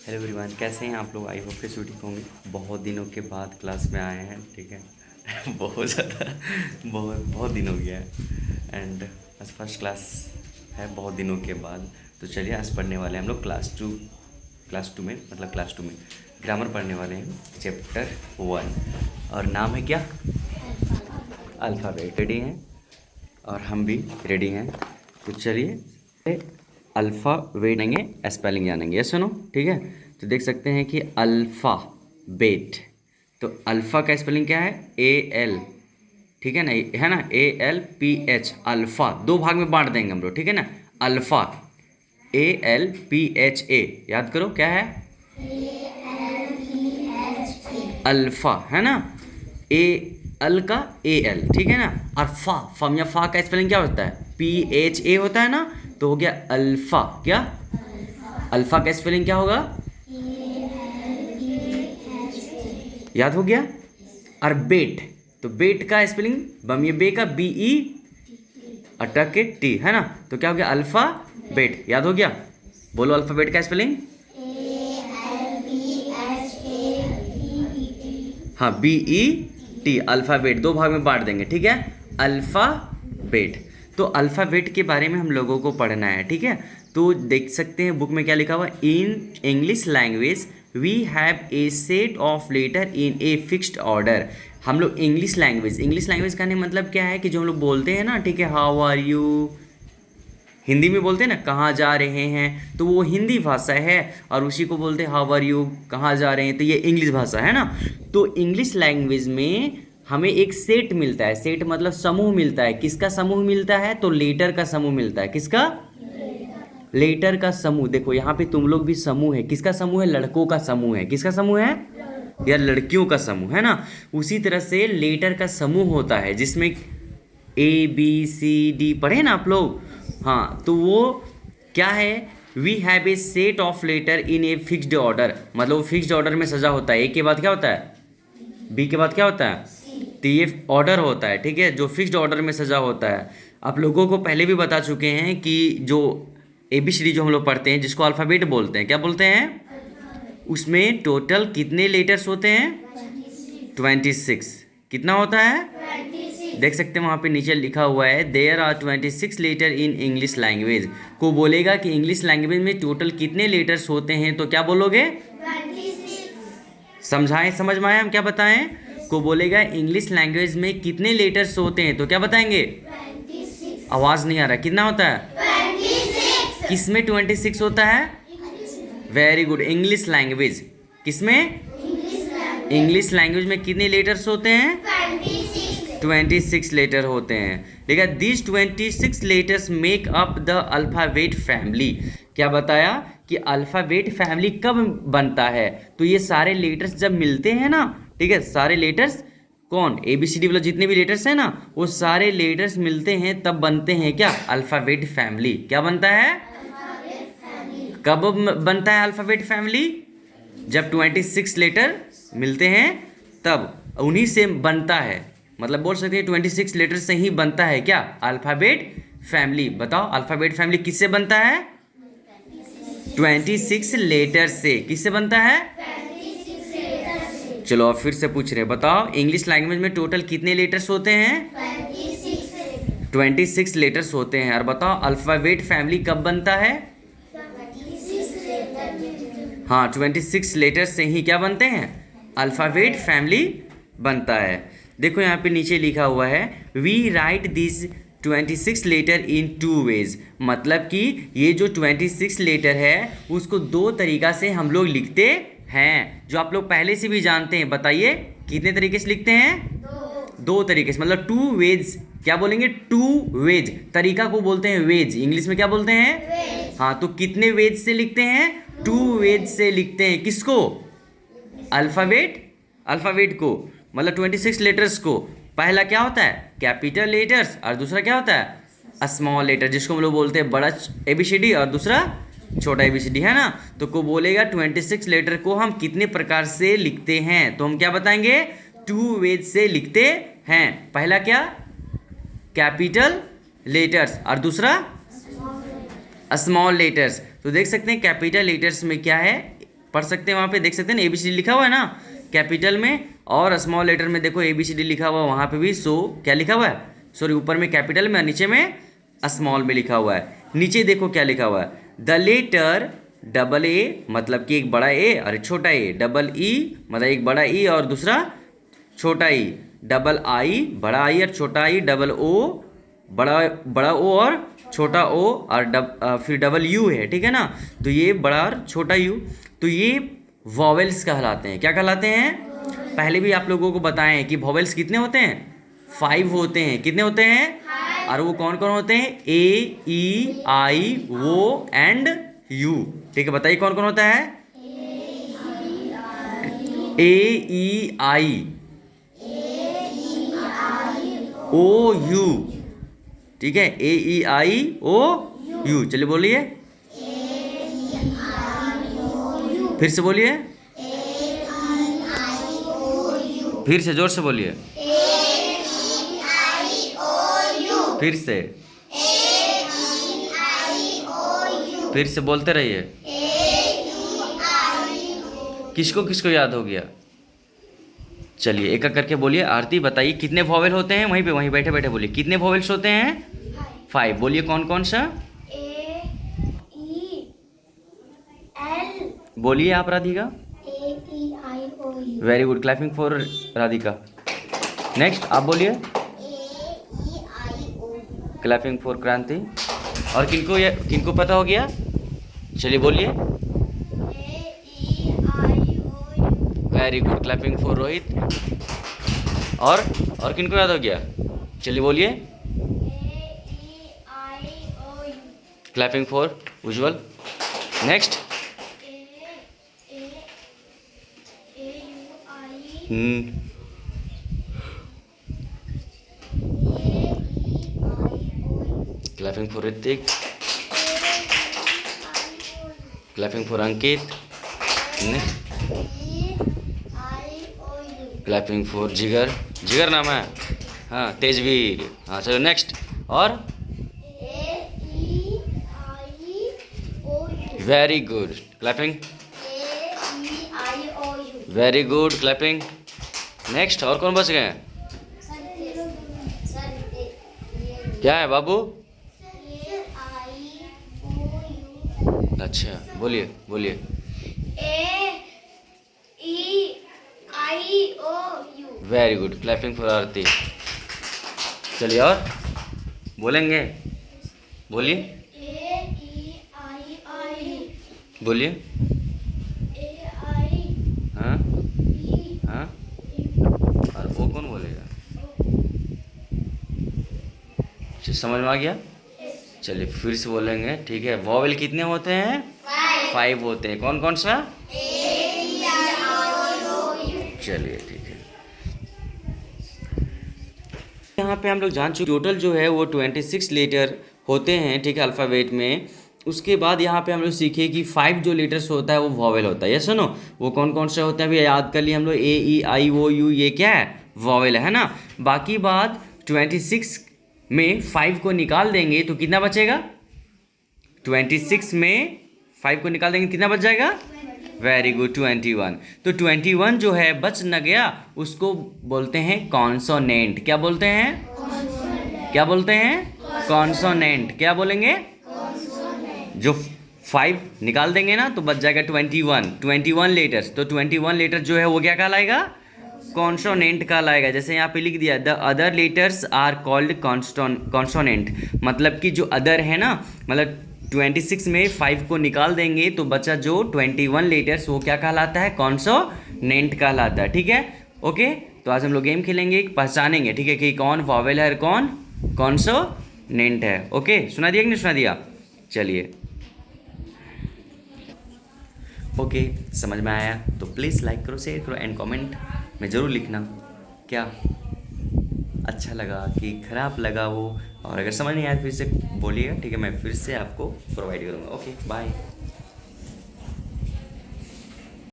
Hello everyone, कैसे हैं आप लोग। आई होप कि सब ठीक होंगे। बहुत दिनों के बाद क्लास में आए हैं, ठीक है। बहुत ज़्यादा बहुत बहुत दिन हो गया है एंड आज फर्स्ट क्लास है बहुत दिनों के बाद। तो चलिए आज पढ़ने वाले हैं हम लोग क्लास टू में ग्रामर पढ़ने वाले हैं, चैप्टर 1 और नाम है क्या, अल्फ़ाबेट। रेडी हैं और हम भी रेडी हैं। तो चलिए अल्फ़ाबेट जानेंगे, स्पेलिंग जानेंगे, यस सुनो, ठीक है। तो देख सकते हैं कि अल्फ़ाबेट, तो अल्फ़ा का स्पेलिंग क्या है, AL, ठीक है ना, है ना, ALPH, अल्फ़ा। दो भाग में बांट देंगे हम लोग, ठीक है ना। अल्फ़ा ALPHA, याद करो क्या है, अल्फ़ा, है ना। ए अल का AL, ठीक है ना। और फा फा का स्पेलिंग क्या होता है, PHA होता है ना। तो हो गया अल्फ़ा, क्या अल्फ़ा का स्पेलिंग क्या होगा, याद हो गया। और बेट, तो बेट का स्पेलिंग बम, ये बे का BE अटक के T, है ना। तो क्या हो गया, अल्फ़ा बेट, याद हो गया। बोलो अल्फ़ाबेट का स्पेलिंग, हाँ BET, अल्फ़ाबेट। दो भाग में बांट देंगे, ठीक है, अल्फ़ाबेट। तो अल्फ़ाबेट के बारे में हम लोगों को पढ़ना है, ठीक है। तो देख सकते हैं बुक में क्या लिखा हुआ, in English language we have a set of letter in a fixed order. हम लोग इंग्लिश लैंग्वेज का नहीं मतलब क्या है कि जो हम लोग बोलते हैं ना, ठीक है, हाउ आर यू, हिंदी में बोलते हैं ना कहाँ जा रहे हैं, तो वो हिंदी भाषा है। और उसी को बोलते हैं हाउ आर यू, कहाँ जा रहे हैं, तो ये इंग्लिश भाषा है ना। तो इंग्लिश लैंग्वेज में हमें एक सेट मिलता है, सेट मतलब समूह मिलता है। किसका समूह मिलता है, तो लेटर का समूह मिलता है। किसका, लेटर का समूह। देखो यहाँ पे तुम लोग भी समूह है, किसका समूह है, लड़कों का समूह है। किसका समूह है, या लड़कियों का समूह, है ना। उसी तरह से लेटर का समूह होता है जिसमें ABCD पढ़े ना आप लोग, हाँ। तो वो क्या है, we have a set of letter in a fixed order, मतलब फिक्स्ड ऑर्डर में सजा होता है। ए के बाद क्या होता है, B के बाद क्या होता है, तो ये ऑर्डर होता है, ठीक है, जो फिक्स्ड ऑर्डर में सजा होता है। आप लोगों को पहले भी बता चुके हैं कि जो ABCD जो हम लोग पढ़ते हैं, जिसको अल्फ़ाबेट बोलते हैं, क्या बोलते हैं, उसमें टोटल कितने लेटर्स होते हैं, 26। कितना होता है, देख सकते हैं वहाँ पे नीचे लिखा हुआ है, there are 26 letter in English language. को बोलेगा कि इंग्लिश लैंग्वेज में टोटल कितने लेटर्स होते हैं, तो क्या बोलोगे, समझाएं, समझ में आया हम क्या बताएं। को बोलेगा इंग्लिश लैंग्वेज में कितने लेटर्स होते हैं, तो क्या बताएंगे, आवाज़ नहीं आ रहा, कितना होता है, किसमें 26 होता है, वेरी गुड, इंग्लिश लैंग्वेज। किसमें, इंग्लिश लैंग्वेज में कितने लेटर्स होते हैं, 26 लेटर होते हैं, ठीक है। This 26 letters make up the alphabet family. क्या बताया कि अल्फ़ाबेट फैमिली कब बनता है, तो ये सारे लेटर्स जब मिलते हैं ना, ठीक है, सारे लेटर्स कौन, ABCD वाला जितने भी लेटर्स हैं ना, वो सारे लेटर्स मिलते हैं तब बनते हैं क्या, अल्फ़ाबेट फैमिली। क्या बनता है, कब बनता है अल्फ़ाबेट फैमिली, जब 26 लेटर मिलते हैं तब, उन्हीं से बनता है। मतलब बोल सकते हैं 26 लेटर से ही बनता है क्या, अल्फ़ाबेट फैमिली। बताओ अल्फ़ाबेट फैमिली किससे बनता है, 26 लेटर से। किससे बनता है, चलो अब फिर से पूछ रहे हैं, बताओ इंग्लिश लैंग्वेज में टोटल कितने लेटर्स होते हैं, 26 लेटर्स होते हैं। और बताओ अल्फ़ाबेट फैमिली कब बनता है, हाँ 26 लेटर्स से ही क्या बनते हैं, अल्फ़ाबेट फैमिली बनता है। देखो यहाँ पे नीचे लिखा हुआ है, we write this 26 letter in 2 ways, मतलब कि ये जो 26 लेटर है उसको दो तरीक़ा से हम लोग लिखते हैं, जो आप लोग पहले से भी जानते हैं। बताइए कितने तरीके से लिखते हैं, दो तरीके से, मतलब 2 वेज। क्या बोलेंगे, 2 वेज, तरीका को बोलते हैं वेज, इंग्लिश में क्या बोलते हैं, हाँ। तो कितने वेज से लिखते हैं, 2 वेज से लिखते हैं। किसको, अल्फ़ाबेट को, मतलब 26 लेटर्स को। पहला क्या होता है, कैपिटल लेटर्स, और दूसरा क्या होता है, स्मॉल लेटर, जिसको हम लोग बोलते हैं बड़ा ABCD और दूसरा छोटा ABCD, है ना। तो को बोलेगा 26 लेटर को हम कितने प्रकार से लिखते हैं, तो हम क्या बताएंगे, 2 वेज से लिखते हैं। पहला क्या, कैपिटल लेटर्स, और दूसरा स्मॉल लेटर्स। तो देख सकते हैं कैपिटल लेटर्स में क्या है, पढ़ सकते हैं, वहाँ पे देख सकते हैं ना ABCD लिखा हुआ है ना कैपिटल में, और स्मॉल लेटर में देखो ABCD लिखा हुआ है, वहाँ पे भी सो क्या लिखा हुआ है, सॉरी ऊपर में कैपिटल में और नीचे में स्मॉल में लिखा हुआ है। नीचे देखो क्या लिखा हुआ है, द लेटर डबल ए मतलब कि एक बड़ा ए और एक छोटा ए, डबल ई मतलब एक बड़ा ई और दूसरा छोटा ई, डबल आई बड़ा आई और छोटा आई, डबल ओ बड़ा ओ और छोटा ओ और फिर डबल यू है, ठीक है ना। तो ये बड़ा और छोटा यू, तो ये वॉवेल्स कहलाते हैं। क्या कहलाते हैं? पहले भी आप लोगों को बताएं कि वॉवेल्स कितने होते हैं, 5 होते हैं। कितने होते हैं? और वो कौन कौन होते हैं? ए E I O and you, ठीक है। बताइए कौन कौन होता है? ए ई आई ओ यू, ठीक है, ए ई आई ओ यू। चलिए बोलिए, फिर से बोलिए, फिर से जोर से बोलिए, फिर से, फिर से बोलते रहिए। किसको किसको याद हो गया? चलिए एक एक करके बोलिए। आरती बताइए कितने वॉवेल होते हैं? वहीं बैठे बैठे बोलिए, कितने वॉवेल्स होते हैं? 5। बोलिए कौन कौन सा? A E L. बोलिए आप Radhika. A E I O U. Very good, clapping for Radhika. Next आप बोलिए। A E I O U. Clapping for Kranti. और किनको पता हो गया? चलिए बोलिए। A E I O U. Very good, clapping for Rohit. और किनको याद हो गया? चलिए बोलिए। A E I O U. Clapping for Ujjwal. Next. A A A U I. Clapping for Hrithik. Clapping for Ankit. Clapping for जिगर नाम है, हाँ तेजवीर। हाँ चलो नेक्स्ट। और very good, clapping. Very good, clapping. Next. और कौन बच गए हैं? क्या है बाबू? अच्छा बोलिए बोलिए। वेरी गुड, क्लैपिंग फॉर आरती। चलिए और बोलेंगे, बोलिए बोलिए। हाँ हाँ, और वो कौन बोलेगा? समझ में आ गया? चलिए फिर से बोलेंगे, ठीक है। वॉवेल कितने होते हैं? 5 होते हैं। कौन कौन सा? चलिए ठीक है। यहाँ पे हम लोग जान चुके, टोटल जो है वो 26 लेटर होते हैं, ठीक है, अल्फ़ाबेट में। उसके बाद यहाँ पे हम लोग सीखे कि 5 जो लेटर्स होता है वो वॉवेल होता है। ये सुनो, वो कौन कौन से होते हैं अभी याद कर लिए हम लोग। ए ई आई ओ यू, ये क्या है? वॉवेल है ना। बाकी बात 26 में 5 को निकाल देंगे तो कितना बचेगा? 26 में 5 को निकाल देंगे कितना बच जाएगा? Very good, 21। तो 21 जो है बच न गया, उसको बोलते हैं कॉन्सोनेंट। क्या बोलते हैं? क्या बोलते हैं? कॉन्सोनेंट। क्या बोलेंगे? जो 5 निकाल देंगे ना तो बच जाएगा 21 लेटर्स। तो 21 लेटर जो है वो क्या कहलाएगा? कॉन्सोनेंट कहलाएगा। जैसे यहाँ पे लिख दिया, the other letters are called consonant, मतलब कि जो अदर है ना, मतलब 26 में 5 को निकाल देंगे तो बचा जो 21 लेटर्स वो क्या कहलाता है? कॉन्सोनेंट कहलाता है, ठीक है। ओके, तो आज हम लोग गेम खेलेंगे, पहचानेंगे, ठीक है, कि कौन वॉवेल है और कौन कॉन्सोनेंट है। ओके, सुना दिया कि नहीं सुना दिया? चलिए ओके, समझ में आया तो प्लीज़ लाइक करो, शेयर करो एंड कमेंट में ज़रूर लिखना क्या अच्छा लगा कि ख़राब लगा वो। और अगर समझ नहीं आया फिर से बोलिएगा, ठीक है, मैं फिर से आपको प्रोवाइड करूँगा। Okay bye.